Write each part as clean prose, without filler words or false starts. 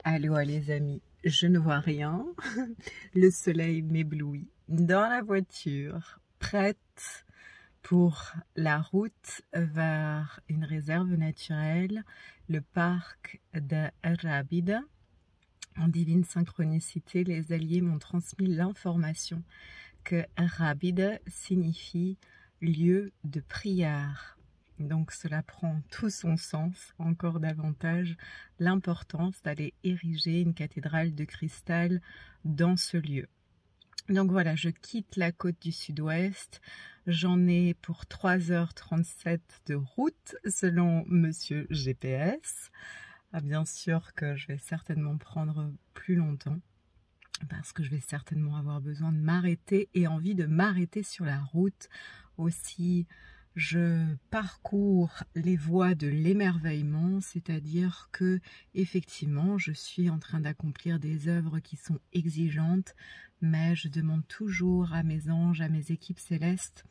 Allô les amis, je ne vois rien, le soleil m'éblouit dans la voiture, prête pour la route vers une réserve naturelle, le parc de Rábida. En divine synchronicité, les alliés m'ont transmis l'information que Rábida signifie lieu de prière. Donc cela prend tout son sens, encore davantage l'importance d'aller ériger une cathédrale de cristal dans ce lieu. Donc voilà, je quitte la côte du sud-ouest, j'en ai pour 3h37 de route selon Monsieur GPS. Bien sûr que je vais certainement prendre plus longtemps parce que je vais certainement avoir besoin de m'arrêter et envie de m'arrêter sur la route aussi. Je parcours les voies de l'émerveillement, c'est-à-dire que effectivement, je suis en train d'accomplir des œuvres qui sont exigeantes, mais je demande toujours à mes anges, à mes équipes célestes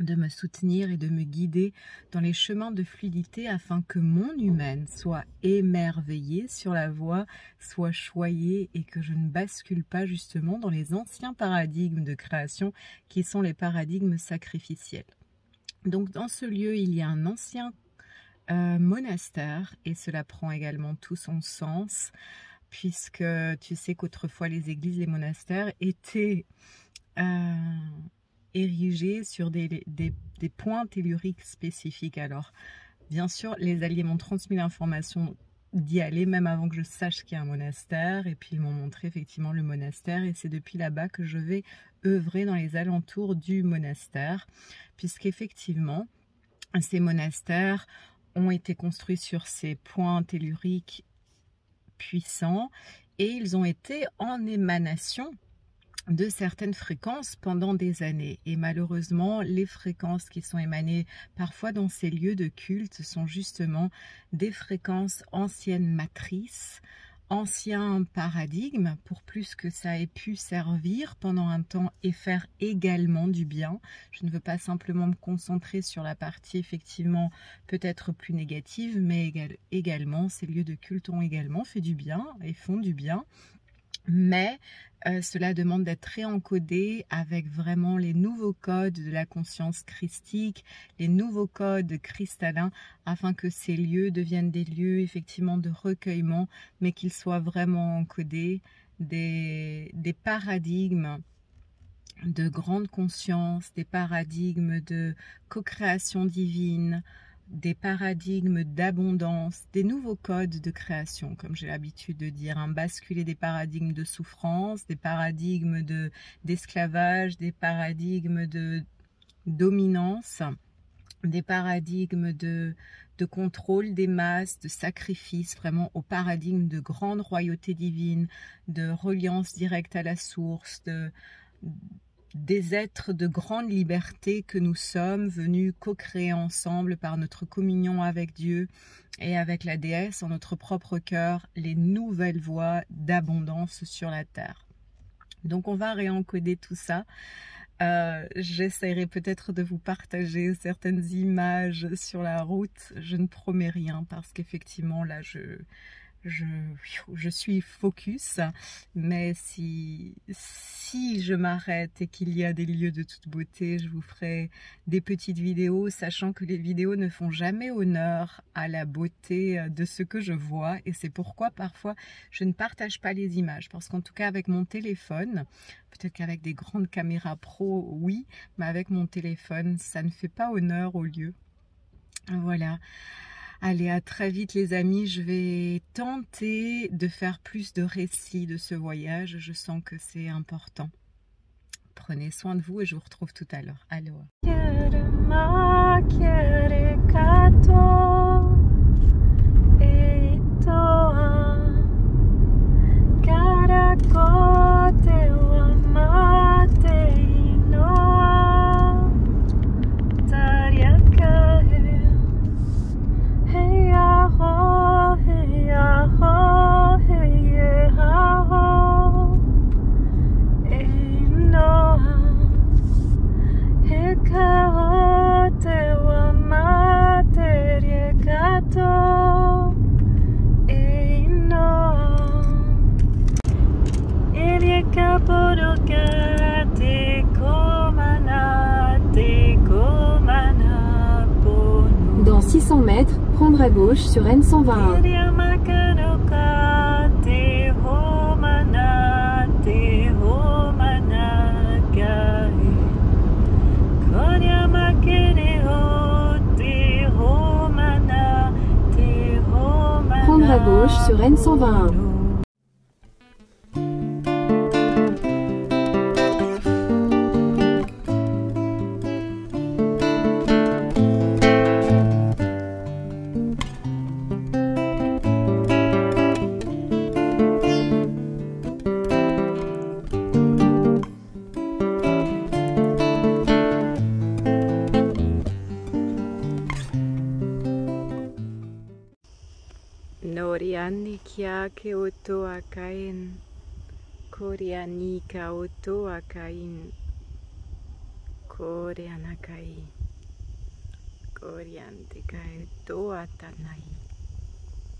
de me soutenir et de me guider dans les chemins de fluidité afin que mon humaine soit émerveillée sur la voie, soit choyée et que je ne bascule pas justement dans les anciens paradigmes de création qui sont les paradigmes sacrificiels. Donc dans ce lieu, il y a un ancien monastère et cela prend également tout son sens puisque tu sais qu'autrefois les églises, les monastères étaient érigés sur des points telluriques spécifiques. Alors bien sûr, les alliés m'ont transmis l'information d'y aller même avant que je sache qu'il y a un monastère et puis ils m'ont montré effectivement le monastère et c'est depuis là-bas que je vais œuvrer dans les alentours du monastère puisqu'effectivement ces monastères ont été construits sur ces points telluriques puissants et ils ont été en émanation de certaines fréquences pendant des années. Et malheureusement, les fréquences qui sont émanées parfois dans ces lieux de culte sont justement des fréquences anciennes matrices, anciens paradigmes, pour plus que ça ait pu servir pendant un temps et faire également du bien. Je ne veux pas simplement me concentrer sur la partie effectivement peut-être plus négative, mais également, ces lieux de culte ont également fait du bien et font du bien. Mais cela demande d'être réencodé avec vraiment les nouveaux codes de la conscience christique, les nouveaux codes cristallins, afin que ces lieux deviennent des lieux effectivement de recueillement, mais qu'ils soient vraiment encodés des paradigmes de grande conscience, des paradigmes de co-création divine, des paradigmes d'abondance, des nouveaux codes de création, comme j'ai l'habitude de dire, basculer des paradigmes de souffrance, des paradigmes d'esclavage, des paradigmes de dominance, des paradigmes de contrôle des masses, de sacrifice, vraiment au paradigme de grande royauté divine, de reliance directe à la source, des êtres de grande liberté que nous sommes venus co-créer ensemble par notre communion avec Dieu et avec la déesse en notre propre cœur, les nouvelles voies d'abondance sur la terre. Donc on va réencoder tout ça. J'essaierai peut-être de vous partager certaines images sur la route. Je ne promets rien parce qu'effectivement là je suis focus, mais si je m'arrête et qu'il y a des lieux de toute beauté, je vous ferai des petites vidéos, sachant que les vidéos ne font jamais honneur à la beauté de ce que je vois, et c'est pourquoi parfois je ne partage pas les images, parce qu'en tout cas avec mon téléphone, peut-être qu'avec des grandes caméras pro, oui, mais avec mon téléphone, ça ne fait pas honneur au lieu. Voilà. Allez, à très vite les amis, je vais tenter de faire plus de récits de ce voyage, je sens que c'est important. Prenez soin de vous et je vous retrouve tout à l'heure. Aloha. Te wa materie Dans 600 mètres, prendre à gauche sur N121. Prendre à gauche sur N121. Noriani kia ke oto akain, Koriani ka oto akain, Korianakai, Koriante ka oto atanai.